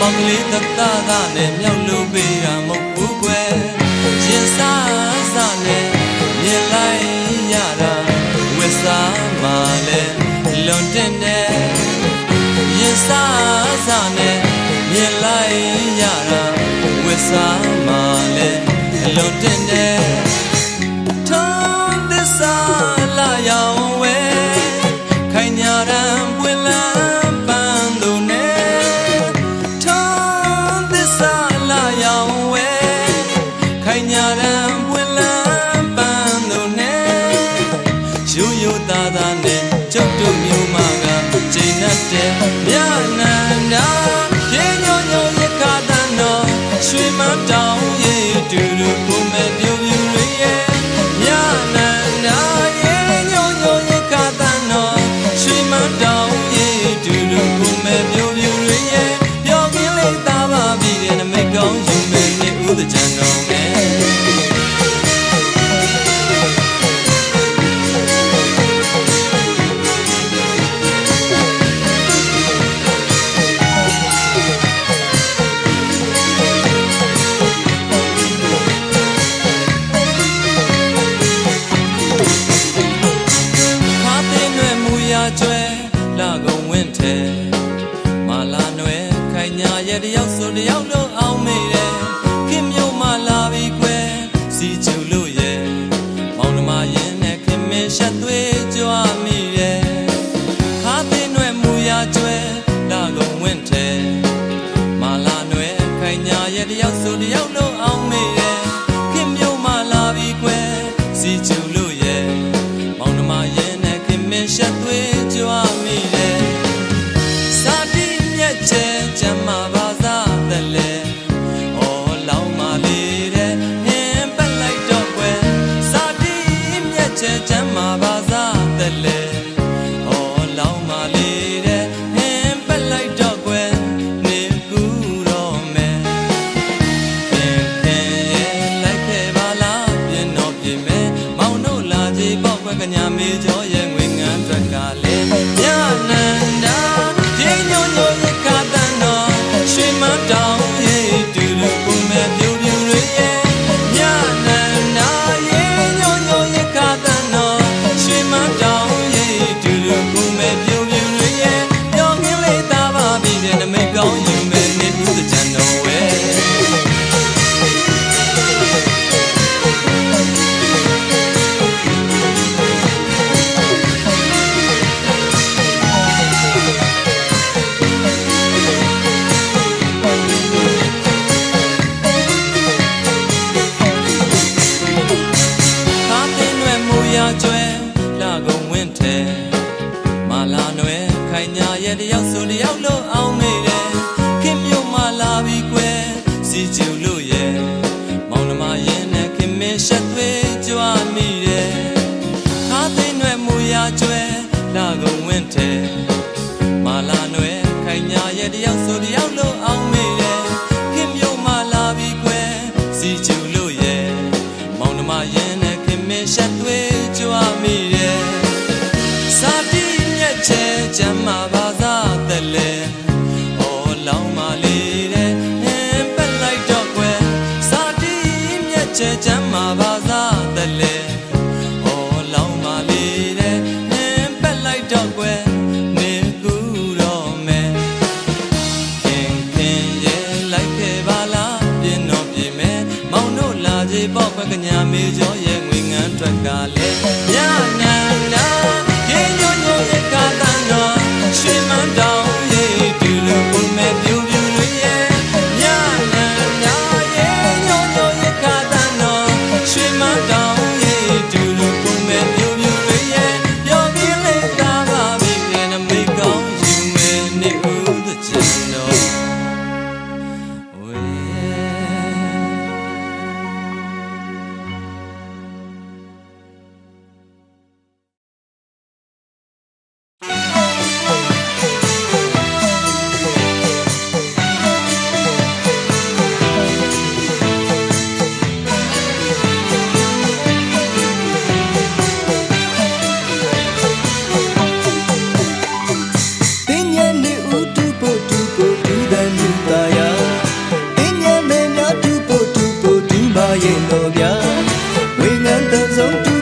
မောင်ကလေးတသားနဲ့မြောက်လို့ပေးရမဟုတ်ဘူးကွယ်ရင်စားစားနဲ့မြင်လိုက်ရတာဝစ်စားမှလည်းလွန်တဲ့နဲ့ရင်စားစားနဲ့မြင်လိုက်ရတာဝစ်စားမှလည်းလွန်တဲ့နဲ့ထုံးသစ္စာလာရောင်ဝဲခိုင်ညာရန်ပွင့်လန်းပန်းလို့နဲ့ထုံးသစ္စာလာရောင်ဝဲခိုင်ညာရန်ပွင့်လန်းပန်းလို့နဲ့ရိုးရိုးသားသားနဲ့ကျုပ်တို့မျိုးမကကျိန်တ်တဲ့မြနန္ဒာရေညိုညိုရခါတန်တော်ရွှေမတောင်ရေတူတူကိုမဲ့ပြူပြူတွေရဲ့မြနန္ဒာရေညိုညိုရခါတန်တော်ရွှေမတောင်ရေတူတူကိုမဲ့ပြူပြူတွေရဲ့ပြောကင်းလေးသားပါပြီးတဲ့နမိတ်ကောင်းယူမဲ့နေဥဒကြံတော်မဲ့ကျွဲလာကုန်ဝင်းထဲမာလာနွယ်ခိုင်ညာရဲ့တယောက်ဆိုတယောက်လို့အောင်မေးတယ်ခင်မျိုးမလာပြီကွယ်စီချူလို့ရဲ့မောင်နှမရင်နဲ့ခင်မင်းရှက်သွေးကြွမိတယ်ခါသိနွယ်မူရကျွဲလာကုန်ဝင်းထဲမာလာနွယ်ခိုင်ညာရဲ့တယောက်ဆိုတယောက်လို့အောင်မေးတယ်ခင်မျိုးမလာပြီကွယ်စီချူလို့ရဲ့မောင်နှမရင်နဲ့ခင်မင်းရှက်သွေးမိတယ်စာတိမြက်ချဲကျမ်းမာပါစားတယ်လေအော်လောင်းမလေးတဲ့ဟင်းပက်လိုက်တော့ကွယ်စာတိမြက်ချဲကျမ်းမာပါစားတယ်လေအော်လောင်းမလေးတဲ့ဟင်းပက်လိုက်တော့ကွယ်နေကူတော့မယ်ခင်ခင်ရဲ့လိုက်ခဲ့ပါလားပြင်းတော့ပြင်မယ်မောင်တို့လာကြည့်ပေါ့ကွယ်ကညာမေကျော်ရဲ့ငွေငန်းအတွက်ကလေမြနန္ဒာရေညိုညိုရခါတန်တော်ရွှေမတောင်ရေတူတူကိုမဲ့ပြူပြူတွေရဲ့မြနန္ဒာရေညိုညိုရခါတန်တော်ရွှေမတောင်ရေတူတူကိုမဲ့ပြူပြူတွေရဲ့ပြောင်းကင်းလေးသားပါပြီးတဲ့နမိတ်ကောင်းယူမဲ့နေဥဒကြံတော်ဝဲကျွဲလာကုန်ဝင်းထဲမာလာနွယ်ခိုင်ညာရဲ့တယောက်ဆိုတယောက်လို့အောင်မေးတယ်ခင်မျိုးမလာပြီကွယ်စီကျူလို့ရဲ့မောင်နှမရင်နဲ့ခင်မင်းရှက်သွေးကြွမိတယ်ခါသိနွယ်မူရကျွဲလာကုန်ဝင်းထဲမာလာနွယ်ခိုင်ညာရဲ့တယောက်ဆိုတယောက်လို့အောင်မေးတယ်ခင်မျိုးမလာပြီကွယ်စီကျူလို့ရဲ့မောင်နှမရင်နဲ့ခင်မင်းရှက်သွေးမိတယ်စာတိမြက်ချဲကျမ်းမာပါစားတယ်လေအော်လောင်းမလေးတဲ့ဟင်းပက်လိုက်တော့ကွယ်စာတိမြက်ချဲကျမ်းမာပါစားတယ်လေအော်လောင်းမလေးတဲ့ဟင်းပက်လိုက်တော့ကွယ်နေကူတော့မယ်ခင်ခင်ရဲ့လိုက်ခဲ့ပါလားပြင်းတော့ပြင်မယ်မောင်တို့လာကြည့်ပေါ့ကွယ်ကညာမေကျော်ရဲ့ငွေငန်းအတွက်ကလည်းမြနန္ဒာရေညိုညိုရခါတန်တော်ရွှေမတောင်ရေတူလူကိုမဲ့ပြူပြူတွေရဲ့မြနန္ဒာရေညိုညိုရခါတန်တော်ရွှေမတောင်ရေတူလူကိုမဲ့ပြူပြူတွေရဲ့ပြောကင်းလေးသားပါပြီးတဲ့နမိတ်ကောင်းယူမဲ့နေဥဒကြံတော်ဝေ ဗျာဝေငန်းတန်ဆုံးတူ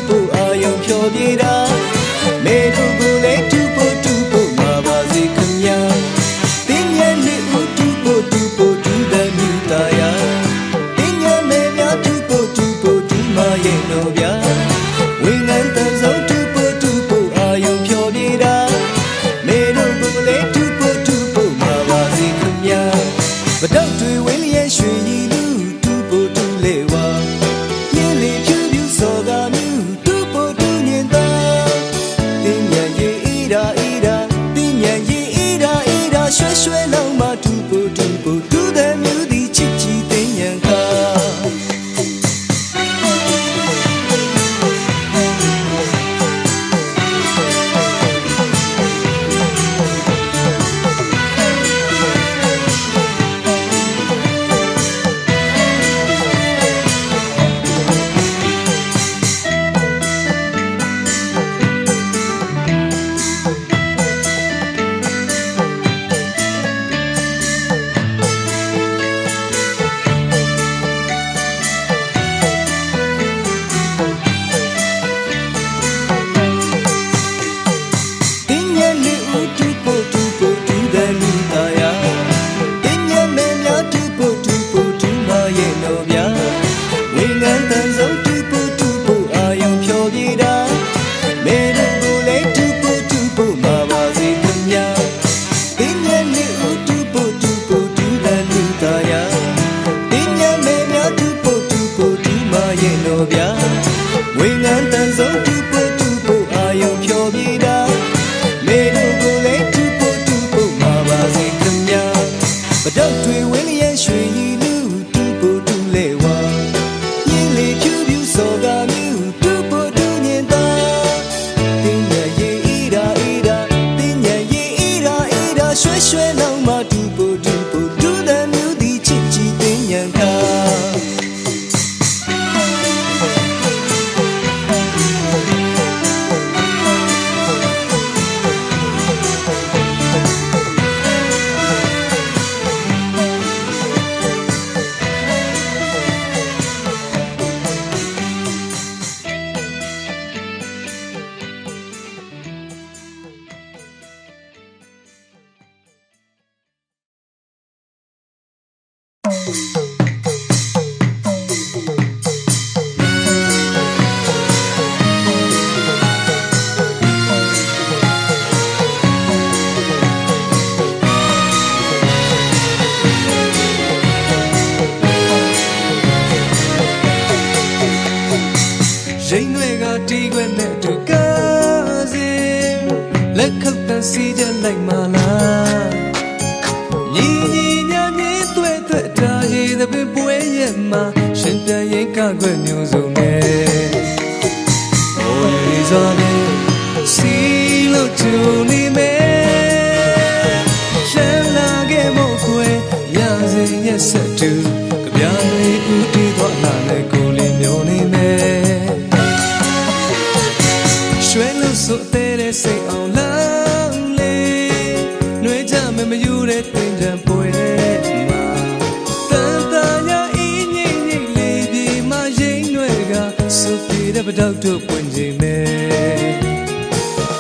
ဖို့အာယုံဖြောပြေတာမေတို့ကိုလည်းတူဖို့မှာပါစေခင်ဗျာတင်းငယ်လေးဦးတူဖို့တူတဲ့မြူတာယာတင်းငယ်လေးများတူဖို့တူမှာရဲ့တော့ဗျာဝေငန်းတန်ဆုံးတူဖို့အာယုံဖြောပြေတာမေတို့ကိုလည်းတူဖို့မှာပါစေခင်ဗျာဗဒုတ်တွေဝင်းလျက်ရွှေရည်လူတူဖို့တူလေဝါရင်းလေဖြူဖြူစောကမြူတူဖို့တူညင်သာတင်းညံရေးဤရာတင်းညံရေးဤရာရွှဲရွှဲလုံးမတူဖို့တူတဲ့မြူသည်ချစ်ချီတင်းညံခါဝေငန်းတန်ဆုံးတူဖို့အာယုံဖြောပြေတာမေတို့ကိုလည်းတူဖို့မှာပါစေခင်ဗျာဗဒုတ်တွေဝင်းလျက်ရွှေရည်လူတူဖို့တူလေဝါရင်းလေဖြူဖြူစောကမြူတူဖို့တူညင်သာတင်းညံရေးဤရာတင်းညံရေးဤရာရွှဲရွှဲလုံးမတူဖို့တူတဲ့မြူသည်ချစ်ချီတင်းညံခါရိန်တွေကတီးခွဲနဲ့တူကားစင်လက်ခုပ်တန်းစီကြလိုက်မလားညီညာညီတွေ့တာရေးတဲ့ပွဲရဲ့မှာရှင်ပြန်ရင်ကခွဲမျိုးစုံနဲ့ဟိုရီဇာနေစီလို့ကျူနေမယ်ရှမ်းလာခဲ့မို့ခွဲရစင်ရဲ့ဆက်တူကြပြားလေးဦးတီးသွားလာနဲ့ကိုလေးမျိုးနေမယ်ရွှဲလို့ဆိုတဲ့စိတ်အောင်လမ်းလေးနှွေးကြမယ်မယူတဲ့တင်ကြံပွဲမှာတန်တရာအင်းငိမ့်လေးဒီမှာရိမ့်တွေကစုပြေတဲ့ပတောက်တို့ပွင့်ချိန်မယ်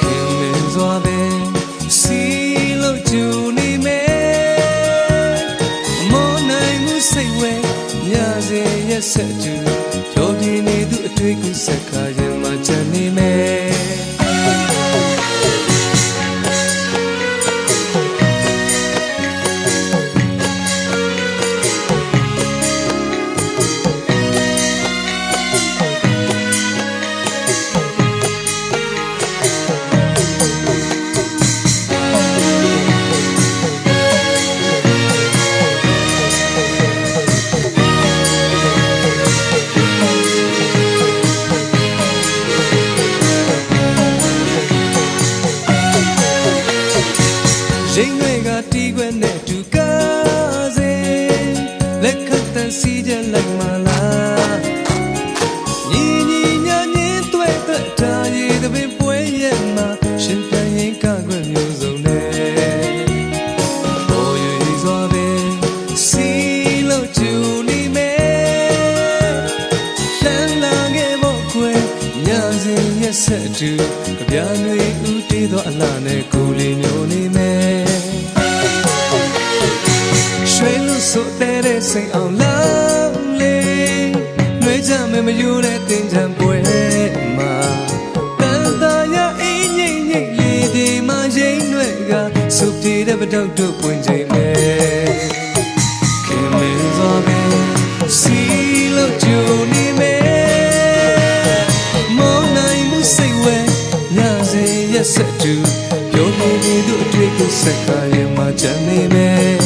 ခင်မင်းစွာပဲစီလို့ကျူနေမယ်မောနိုင်မှုစိတ်ဝဲညစေရဲ့ဆက်ကျူဖြောပြနေသူအတွေ့ကူဆက်ခါရင်မှချန်နေမယ် ဆက်တူကြပြတွေဦးတီးသောအလှနဲ့ကိုလေးမျိုးနေမယ်ရွှေလို့ဆိုတဲ့စိတ်အောင်လောက်လေးနှွေးကြမယ်မယူတဲ့တင်ချမ်းပွဲမှာတန်တာရအင်းငိမ့်ငိမ့်လေးဒီမှာရိမ့်တွေကစုပ်တည်တဲ့ပတောက်တို့ပွင့်ချိန်မယ်ခင်မင်းစွာပဲစီလို့ကြုံနေမယ်မောနိုင်မှုစိတ်ဝဲညစေရက်ဆက်တူပြောနေပြီးသူအတွေ့ကိုစက်ခါရမှချမ်းနေမယ်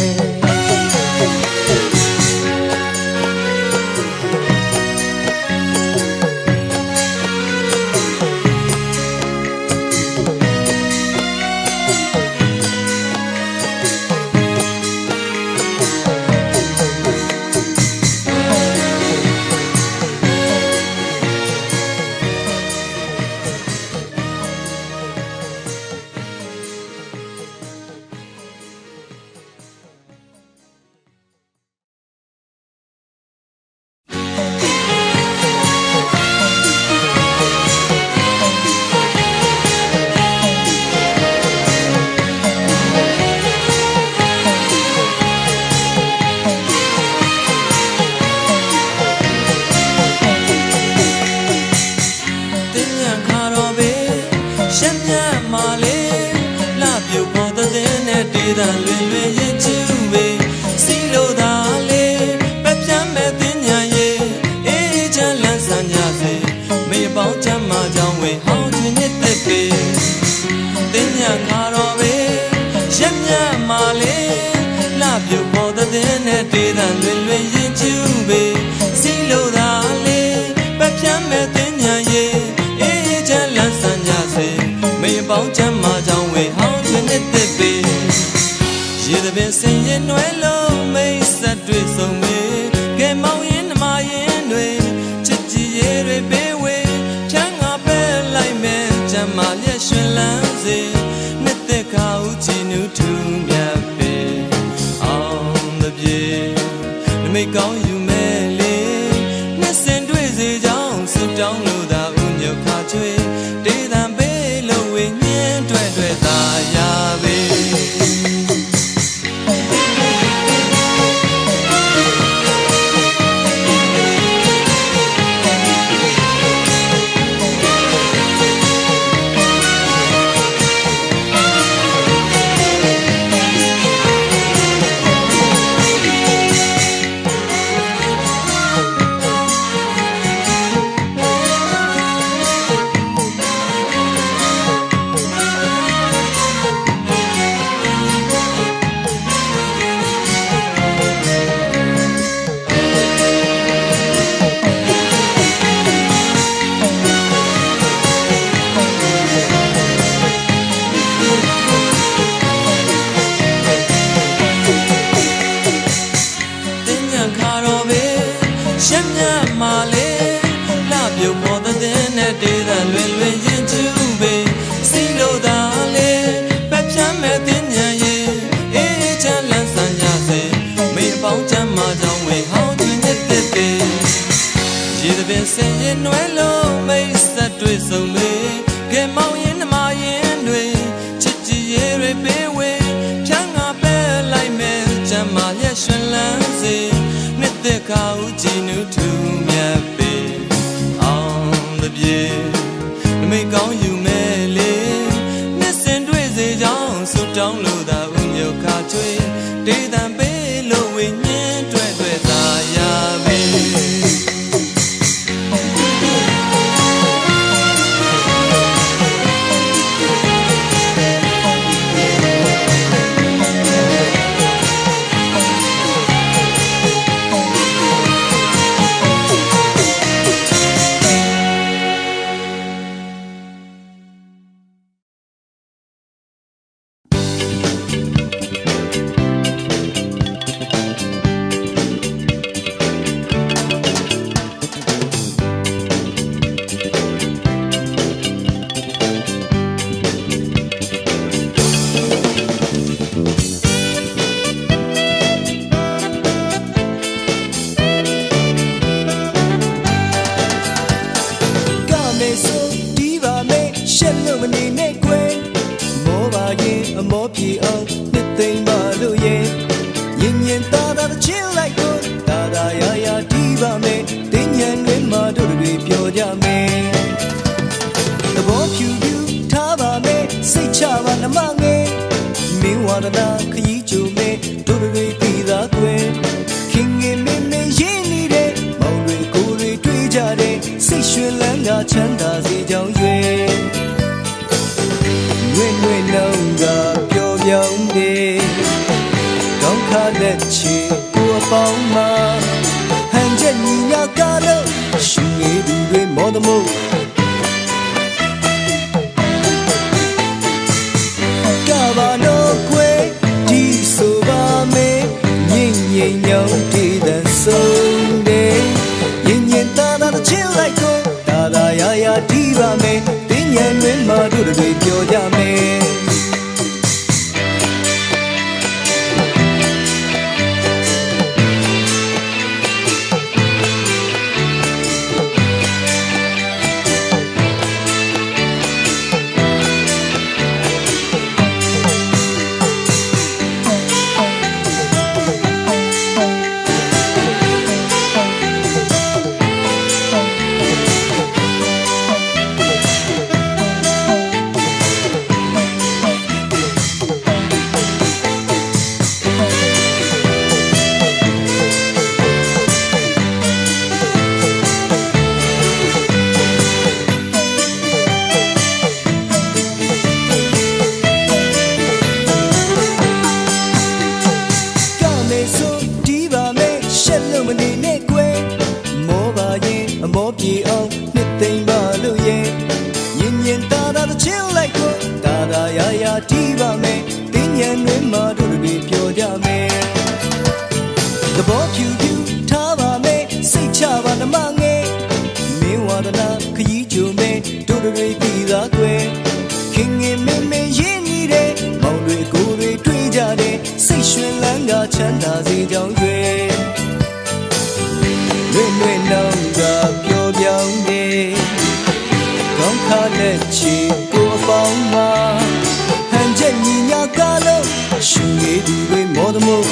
ဒနာခရီးကြုံမဲ့တို့တွေပြီးသားကွယ်ခင်ငင်မင်းမင်းရင်းနေတဲ့မောင်တွေကိုယ်တွေတွေ့ကြတဲ့စိတ်ရွှင်လန်းကချမ်းသာစေကြောင်းရွယ်ဝင်းလုံးကပျော်ပြောင်းတယ်ကောင်းခါလက်ချီကိုအပေါင်းမှာဟန်ချက်ညီညာကားလို့ရှင်ရည်သူတွေမော်တမို့ကဘာတော့ခွေဒီဆိုပါမယ်ညင်ညင်ညောင်းတည်တဲ့ဆုံးတယ်ရင်ရင်တာတာချစ်လိုက်ကိုတာတာရရတီးပါမယ်တင်းညံတွင်မှတို့တွေပြောကြမယ်မောပြေအောင်နှစ်သိမ့်ပါလို့ရဲ့ရင်ရင်တာတာချစ်လိုက်ကိုတာတာရရတီးပါမယ်တင်းညံတွင်မှတို့တွေပြောကြမယ်သဘောဖြူဖြူထားပါမယ်စိတ်ချပါနှမငယ်မင်းဝါဒနာခရီးကြုံမယ်တို့တွေပြီးသားကွယ်ခင်ငင်မင်းမင်းရင်းနေတဲ့မောင်တွေကိုယ်တွေတွေ့ကြတဲ့စိတ်ရွှင်လန်းကချမ်းသာစေကြောင်းရွယ်ဝင်းလုံးကပျော်ပြောင်းတယ်ကောင်းခါလက်ချီကိုအပေါင်းမှာဟန်ချက်ညီညာကားလို့ရှင်ရည်သူတွေမော်တမို့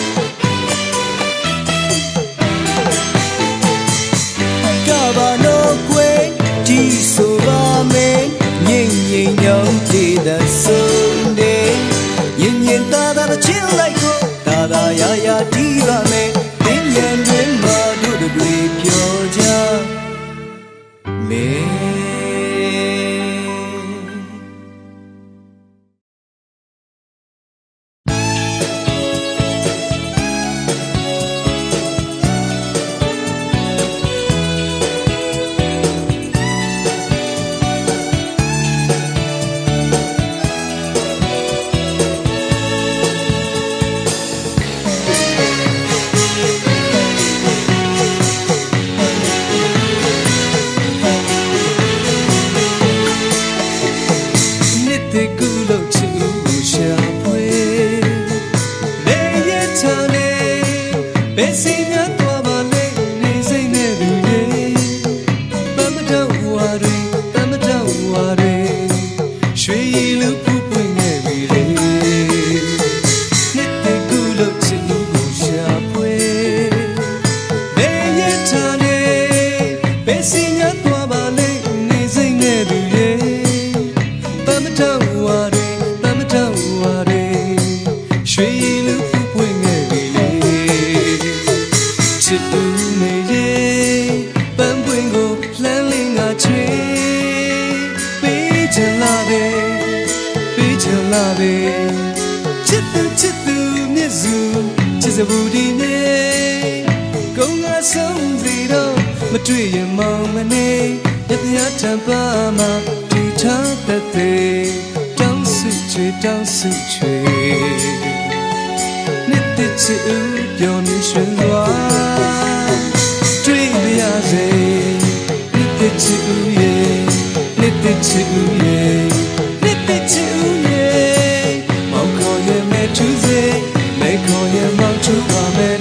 ကဘာတော့ကွယ်ဒီဆိုပါမယ်ငိမ့်ငိမ့်ညောင်းတည်တဲ့ဆုံးတယ်ရင်ရင်တာတာချစ်လိုက်ကိုတာတာရရတီးပါမယ်တင်းညံတွင်မှတို့တွေပြောကြမယ်မတွေ့ရင်မောင်မနေရပြထံပါမှာဒီထားတဲ့တောင်းစုချွေတောင်းစုချွေနှစ်သက်ချစ်ဦးပြောင်းနေရွှင်သွားတွေ့ရစေနှစ်သက်ချစ်ဦးရဲ့နှစ်သက်ချစ်ဦးရဲ့နှစ်သက်ချစ်ဦးရဲ့မောင်ခေါ်ရဲ့မဲထူးစေမဲခေါ်ရဲ့မောင်ထူးပါမယ်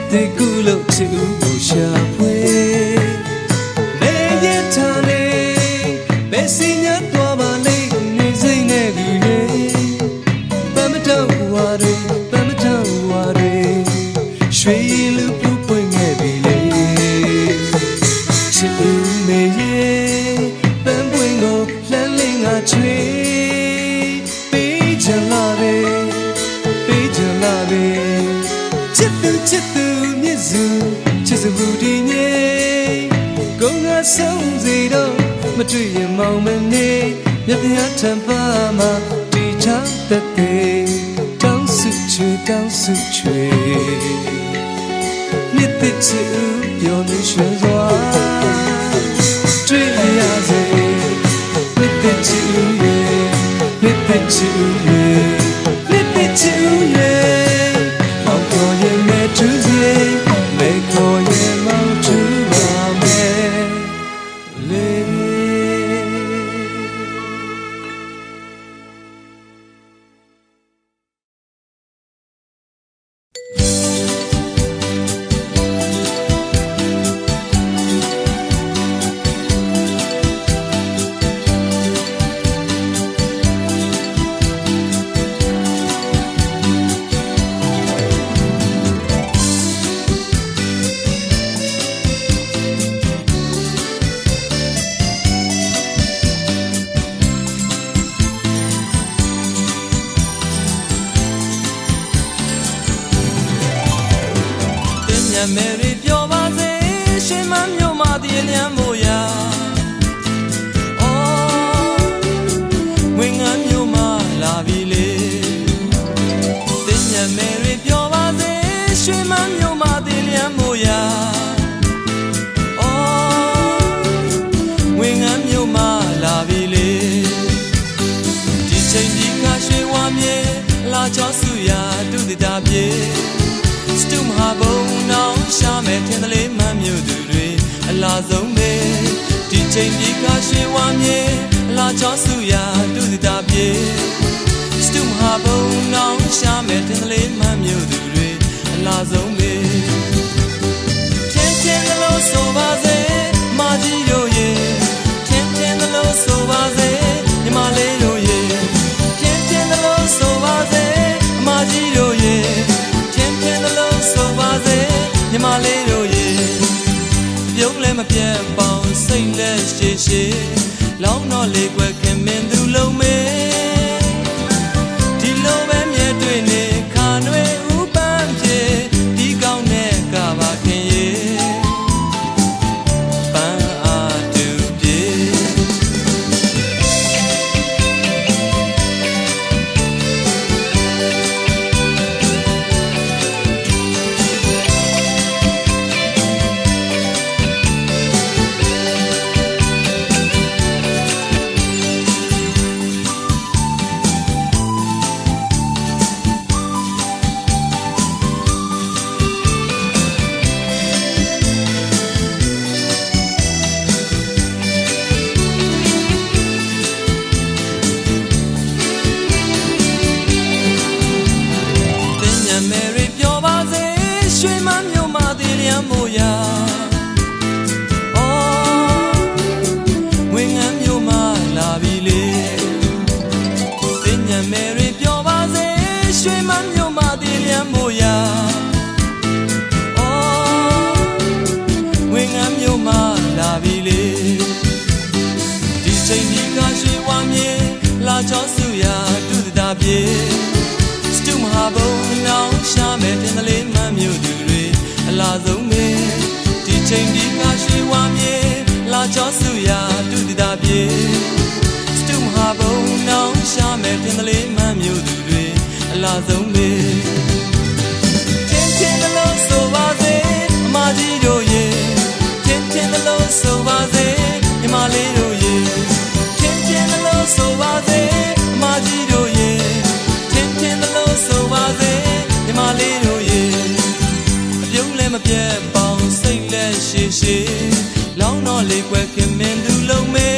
the gulo to Bushapwe. Lay it on it, Bessinia Twabale, Nizing every Bamata water, Bamata water, Shrilu Puping every day. Chilume, Bambuingo, Landing a tree, Page and love. Chitu nizu chizu budinye gonga songzido matui maumane nyatya champa ma ticha tate down suchu nitichu yoni shwa triya ze nitichu Tuesday, make all your mouth to Mary Piovaze, Shimam Yoma, the Eliamoya. Oh, Wingam Yoma, La Ville. Then Mary Piovaze, Shimam Yoma, the Eliamoya. Oh, Wingam Yoma, La Ville. Teaching the Kashi Wamye, La Josuya, do the Dabie. Stum habo now shame tendale mamyo dure la zombe DJ dika she wamye la chasuya do the dabye Stum habo now shame tendale mamyo dure la zombe Ten the low so baze maji yo ye Ten the low so baze himale yo ye Ten the low so baze maji yo ye Himalaya ye, young lemon pian bound, sing less she, long no leg where can men do low me. Tilo and yet doing it, can't wait, open ye, dig on neck, Gavakin ye. Ban a do ye. Stum habo now shame tendale mamyo dure la zombe teaching di kashi wamye la josuya do the dabye Stum habo now shame tendale mamyo dure la zombe Ten the low so baze maji yo ye Ten the low so baze Himalaya ye Ten the low so baze maji yo ye Ten the low so baze Himalaya ye Young lemon pian bound, sing less she, long no leg where can men do low me.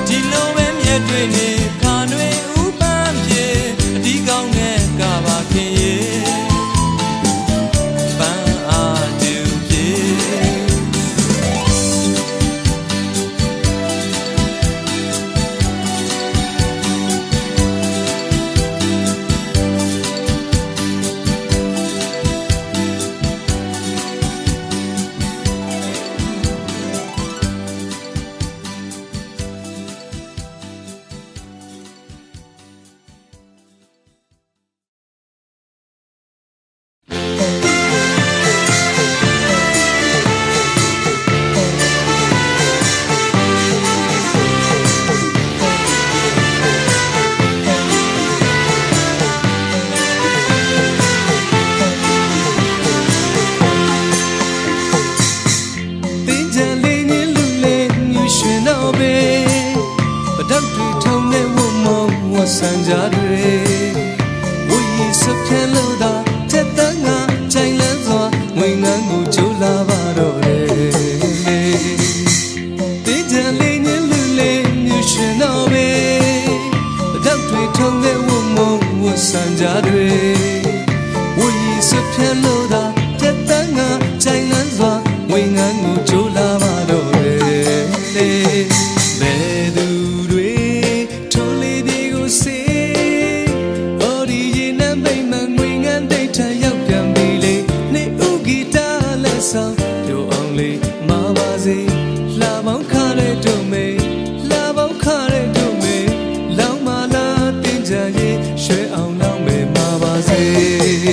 Tilo and yet doing it, can't wait, open ye, dig on it, Gavakin ye.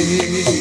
တ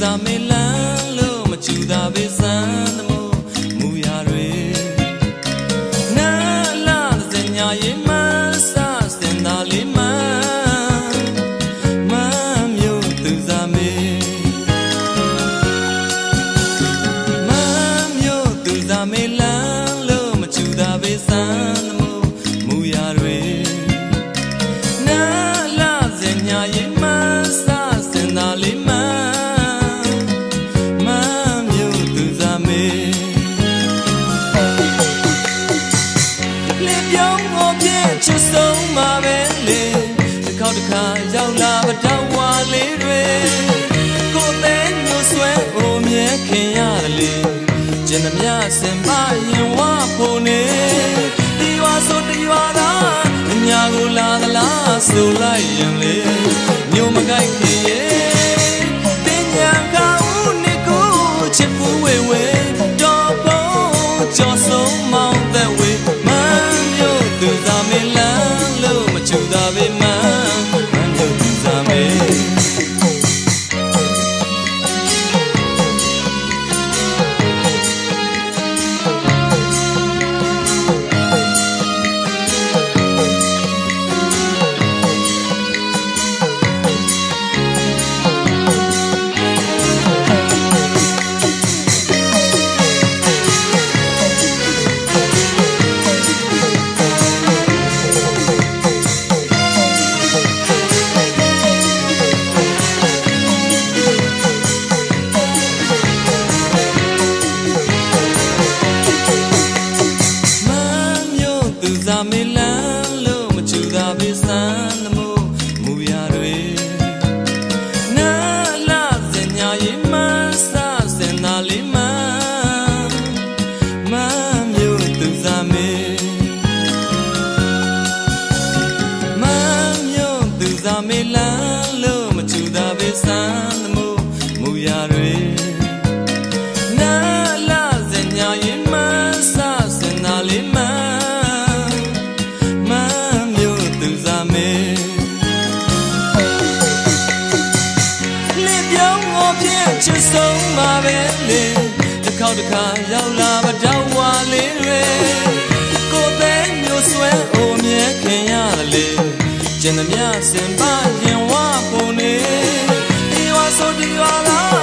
စားမေလန်းလို့မချူတာပဲစမ်းသမို့မူရတွေနာလာစညာရင်မဆာစင်သာလေးမမျိုးသူစားမေမမျိုးသူစားမေလန်းလို့မချူတာပဲစမ်းသမို့မူရတွေနာလာစညာရင်မဆာစင်သာလေးမမျိုးသူစားမေလေပြောင်းကိုပြည့်ချစ်ဆုံးမှာပဲလေတစ်ခေါက်တစ်ခါရောက်လာပတော့ဝါလေးတွေကိုယ်သိမျိုးဆွဲအိုမြဲခင်ရတယ်လေကျင်သမျှစင်ပါရင်ဝဖို့နေဒီဝါဆိုဒီဝါသားအညာကိုလာသလားဆိုလိုက်ရင်လေမျိုးမကိုက်ခင်ရဲ့တင်ညာကောင်းနေကိုချစ်ဖို့ဝေဝေတော့ဖို့ကြော်ဆုံးမောင်းတဲ့ဝေမမျိုးသူစားမေလန်းလို့မချူတာပဲမမျိုးသူစားမေသူစားမေလန်းလို့မချူတာပဲစမ်းသမို့မူရတွေနာလာစညာရင်မဆာစင်သာလေးမမျိုးသူစားမေမမျိုးသူစားမေလန်းလို့မချူတာပဲစမ်းသမို့မူရတွေနာလာစညာရင်မဆာစင်သာလေးမချစ်ဆုံးမှာပဲလေတစ်ခေါက်တစ်ခါရောက်လာပတော့ဝါလေးတွေကိုယ်သိမျိုးဆွဲအိုမြဲခင်ရတယ်လေကျင်သမျှစင်ပါရင်ဝဖို့နေဒီဝါဆိုဒီဝါလား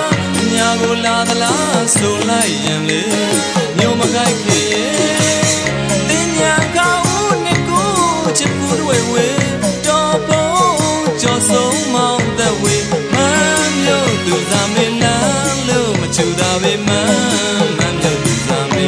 ညာကိုလာသလားဆိုလိုက်ရင်လေမျိုးမကိုက်ခင်တင်ညာကောင်းနေကိုချစ်ဖို့ဝေဝေတော့ဖို့ကြော်ဆုံးမောင်းတဲ့ဝေမျိုးသူစားမေလန်းလို့မချူတာပဲမမျိုးသူစားမေ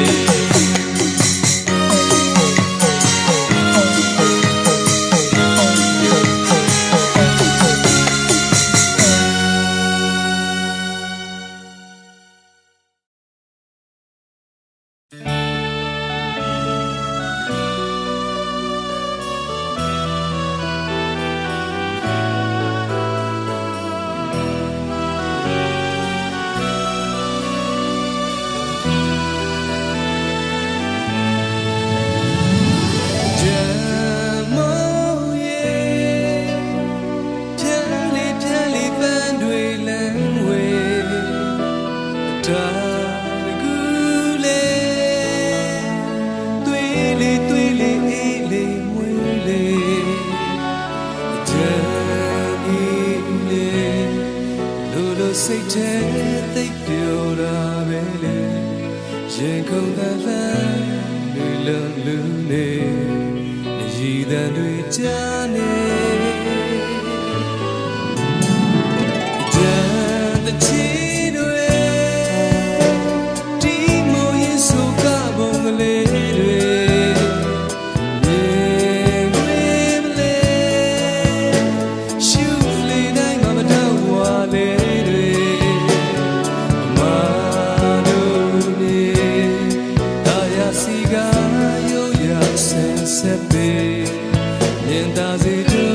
စိတ်ထဲသိပ်ပြောတာပဲလေရင်ခုန်တဲ့လမ်းတွေလုံးလူနေရည်တန်တွေကြားနေတဲ့ချီတွေဒီမိုးရင်ဆိုကပုံကလေးတွေဆက်ပေးမြင်သာစေ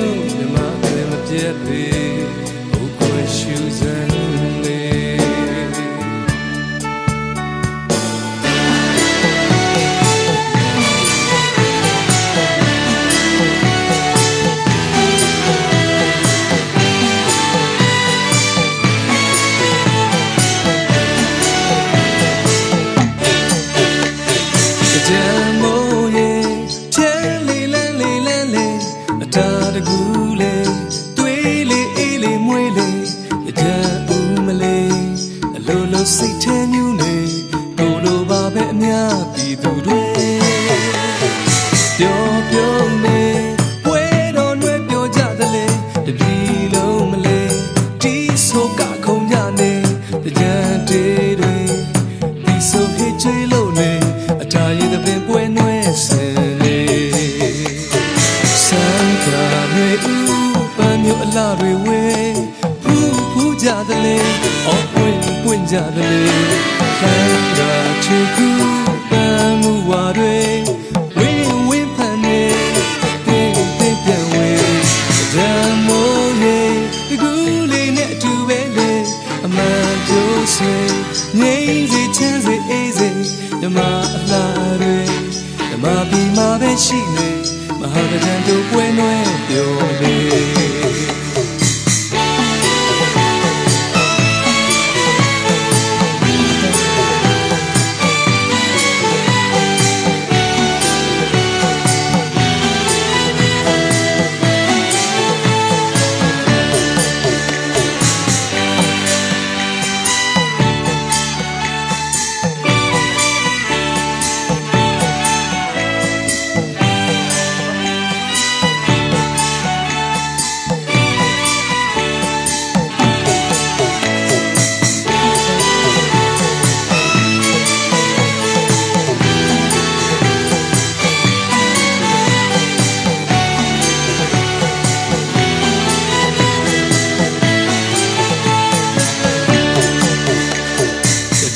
ကြံဦးမလေးအလိုလိုစိတ်ထဲညူးနေကိုလိုပါပဲအများပြည်သူတွေပြောပြောနေပွဲတော်တွေပြောကြတယ်လေတပြည်လုံးမလေးဒီဆိုကခုံကြနေကြံတေးတွေဒီဆိုဟစ်ချွေးလို့နေအတားရည်တဲ့ပင်ပွဲနွဲစင်လေစံကာတွေဦးပန်းမျိုးအလားတွေဝဲဖူးကြတယ်လေအော်ပွင့်ကြတယ်လေခံရချေကူပန်းမူဝါတွေဝင်းဖန်နေတင်းပြန်ဝဲဓမ္မိုးရေဒီကူလေးနဲ့အတူပဲလေအမှန်ပြောစေငြိမ်းစေချမ်းစေအေးစေဓမ္မအလားတွေဓမ္မပြီးမှပဲရှိနေမဟာတန်တို့ပွဲနွဲပြောလေ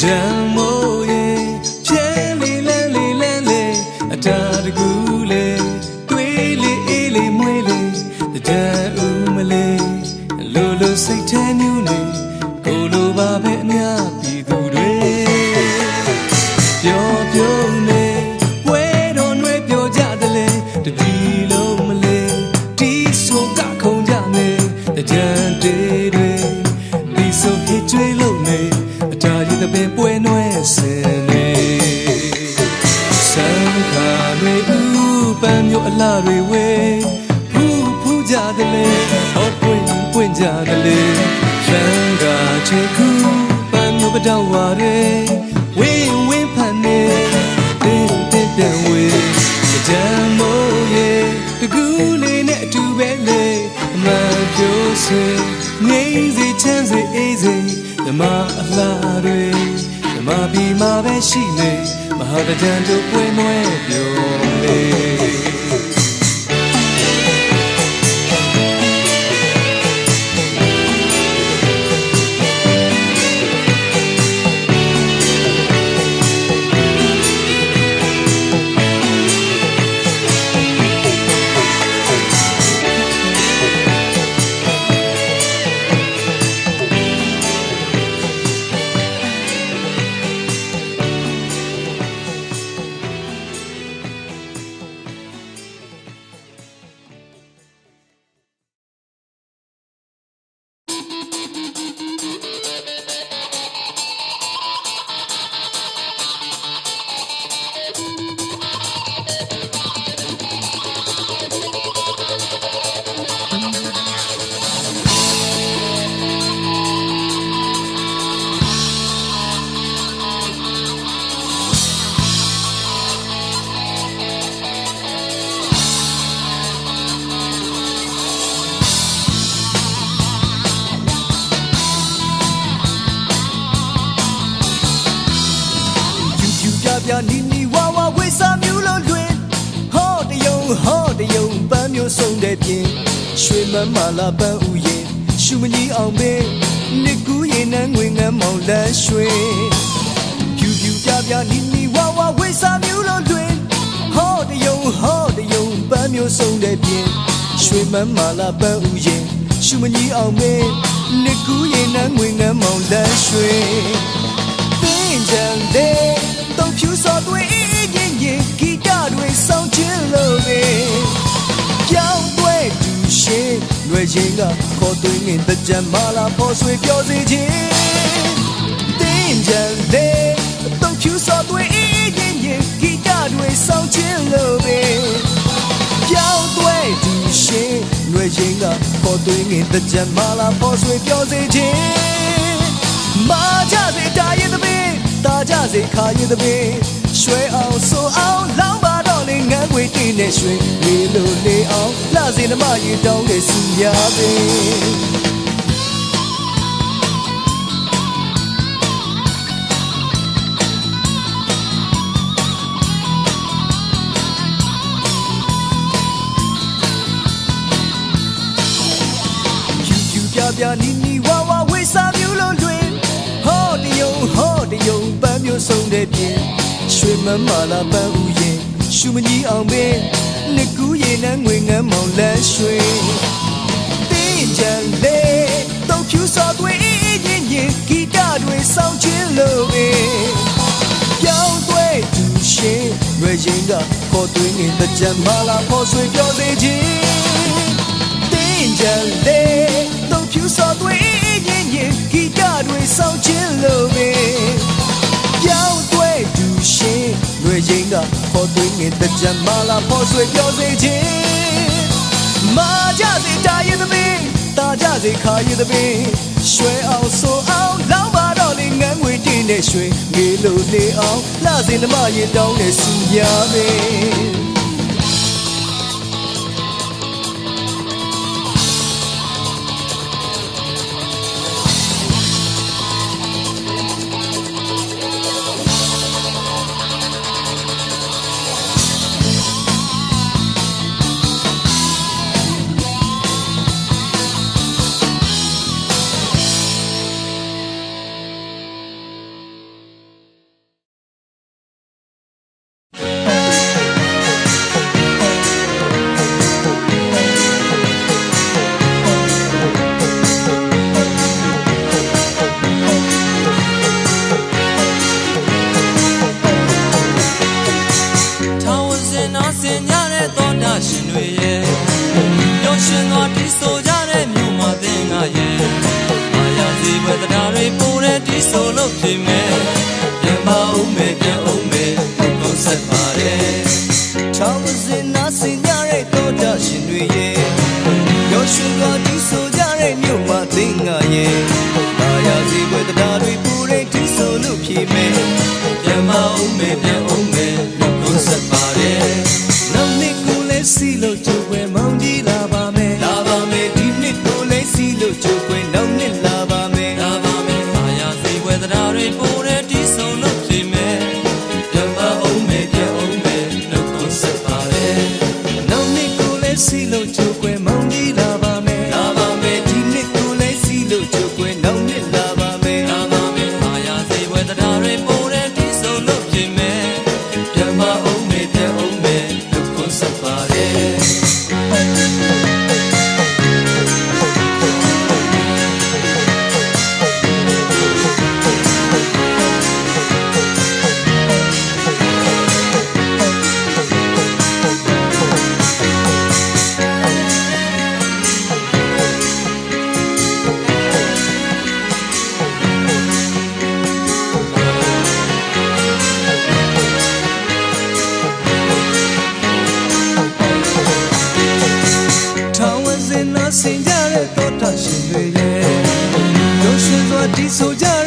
ဓမ္မိုးရေဖြဲလေးလန်းလေးလန်းလေးအတားတကူလေးတွေးလေးအေးလေးမွေးလေးတကြံဦးမလေးလိုလိုစိတ်ထဲညူးနေကိုလိုပါပဲအများပြည်သူတွေပြောပြောနေပွဲတော်တွေပြောကြတယ်လေတပြည်လုံးမလေးဒီဆိုကခုံကြနေတကြံတေးတွေဒီဆိုဟစ်ကြွေးလို့နေအတားရည်တဲ့ပင်ပွဲနွဲစင်နေစံခါတွေဦးပန်းမျိုးအလားတွေဝဲဖူးကြတယ်လေဟောပွင့်ကြတယ်လေရန်ကချေကူပန်းမျိုးပတောက်ဝါတွေဝင်းဖန်နေတင်းပြန်ဝဲကြံမိုးရေတကူလေးနဲ့အတူပဲလေအမှန်ပြောစေငြိမ်းစေချမ်းစေအေးစေဓမ္မအလားတွေဓမ္မပြီးမှပဲရှိနေမဟာတန်တို့ပွဲနွဲပြောလေပြနီနီဝါဝါဝိစာမျိုးလုံးတွင်ဟောတယုံပန်းမျိုးစုံတဲ့ပြင်ရွှေမမလာပန်းဥရဲ့ရှုမကြီးအောင်ပဲနှစ်ကူးရင်နှံငွေငမ်းမောင်လန်းရွှေပြပြနီနီဝါဝါဝိစာမျိုးလုံးတွင်ဟောတယုံပန်းမျိုးစုံတဲ့ပြင်ရွှေမမလာပန်းဥရဲ့ရှုမကြီးအောင်ပဲနှစ်ကူးရင်နှံငွေငမ်းမောင်လန်းရွှေသင်ကြံတဲ့တော့ဖြူစော်တွေရင်ဂီတတွေဆောင်းချင်းလို့ပဲကြောင်းတွေတူရှင်းလွယ်ချင်းကခေါ်သွင်းနေတကြံမလာပေါ်ဆွေပြောစေခြင်းတင်းကြံတဲ့တော့ဖြူစော်တွေရင်ဂီတတွေဆောင်းချင်းလို့ပဲကြောင်းတွေတူရှင်းလွယ်ချင်းကခေါ်သွင်းနေတကြံမလာပေါ်ဆွေပြောစေခြင်း စေခါရတဲ့ပင်ရွှဲအောင်ဆိုအောင်လောင်းပါတော့လေငန်းခွေတင်းနဲ့ရွှေလေလို့လေအောင်လှစေနှမရေတောင်းတဲ့စီများပင်ပြနီနီဝါဝါဝေးစားမျိုးလုံးတွင်ဟောတယုံပန်းမျိုးဆုံးတဲ့ပြင်ရွှေမမလာပန်းဥရင်ရှူမကြီးအောင်ပင်နှစ်ကူးရင်နဲ့ငွေငမ်းမောင်လန်းရွှေတင်းကြံလေတုတ်ဖြူစော်သွေးညင်ညင်ဂီတတွေဆောင်းချင်းလို့ပင်ပြောင်းသွေးသူရှင်ရွယ်ရင်ကခေါ်သွေးနေတဲ့ကြံမလာဖို့ဆွေပြောစေခြင်းတင်းကြံလေဖြူစော်သွေးညင်ညင်ဂီတတွေဆောင်းချင်းလို့ပင်ပြောင်းသွေးသူရှင်ရွေရင်ကခေါ်သွေးနေတဲ့ကြံမလာဖို့ဆွေပြောစေခြင်းမာကြစေတာရတဲ့ပင်တာကြစေခါရတဲ့ပင်ရွှဲအောင်ဆိုအောင်လောင်းပါတော့လေငန်းငွေတင်းနဲ့ရွှေငေလို့လေအောင်လှစေနှမရင်တောင်းတဲ့စီများပင်ရှင်တွေရဲ့ပျော်ရွှင်စွာတီးဆိုကြတဲ့မြို့မှာသင်ငါရဲ့အာရစီဝေဒနာတွေပိုတဲ့တီးဆိုလို့ဖြစ်မယ်ပြန်ပါဦးမယ်ပြန်ဦးမယ်ကိုဆက်ပါတယ်ချောင်းစင်နာစင်ကြတဲ့တော်တာရှင်တွေရဲ့ပျော်ရွှင်စွာတီးဆိုကြတဲ့မြို့မှာသင်ငါရဲ့အာရစီဝေဒနာတွေပိုတဲ့တီးဆိုလို့ဖြစ်မယ်ပြန်ပါဦးမယ်ပြန်ဦးမယ်ကိုဆက်ပါတယ်စီလို့ကြိုးွယ်မောင်ကြီးလာပါမယ်လာပါမယ်ဒီနှစ်ကိုလေးစီလို့ကြိုးွယ်နောက်နှစ်လာပါမယ်လာပါမယ်အာရစီဝေဒနာတွေပိုတဲ့တီးဆုံးလို့ဖြစ်မယ်ပြန်ပါဦးမယ်ပြန်ဦးမယ်နှုတ်ကိုဆက်ပါတယ်နောက်နှစ်ကိုလေးစီလို့ကြိုးွယ်မောင်ကြီးလာပါမယ်လာပါမယ်ဒီနှစ်ကိုလေးစီလို့ကြိုးွယ်နောက်နှစ်လာပါမယ်လာပါမယ်အာရစီဝေဒနာတွေပိုတဲ့တီးဆုံးလို့ဖြစ်မယ်ပြန်ပါဦးမယ်ပြန်ဦးမယ်နှုတ်ကိုဆက်ပါတယ်စင်ကြတဲ့တော်တာရှင်တွေရဲ့ပျော်ရွှင်စွာတီးဆိုကြ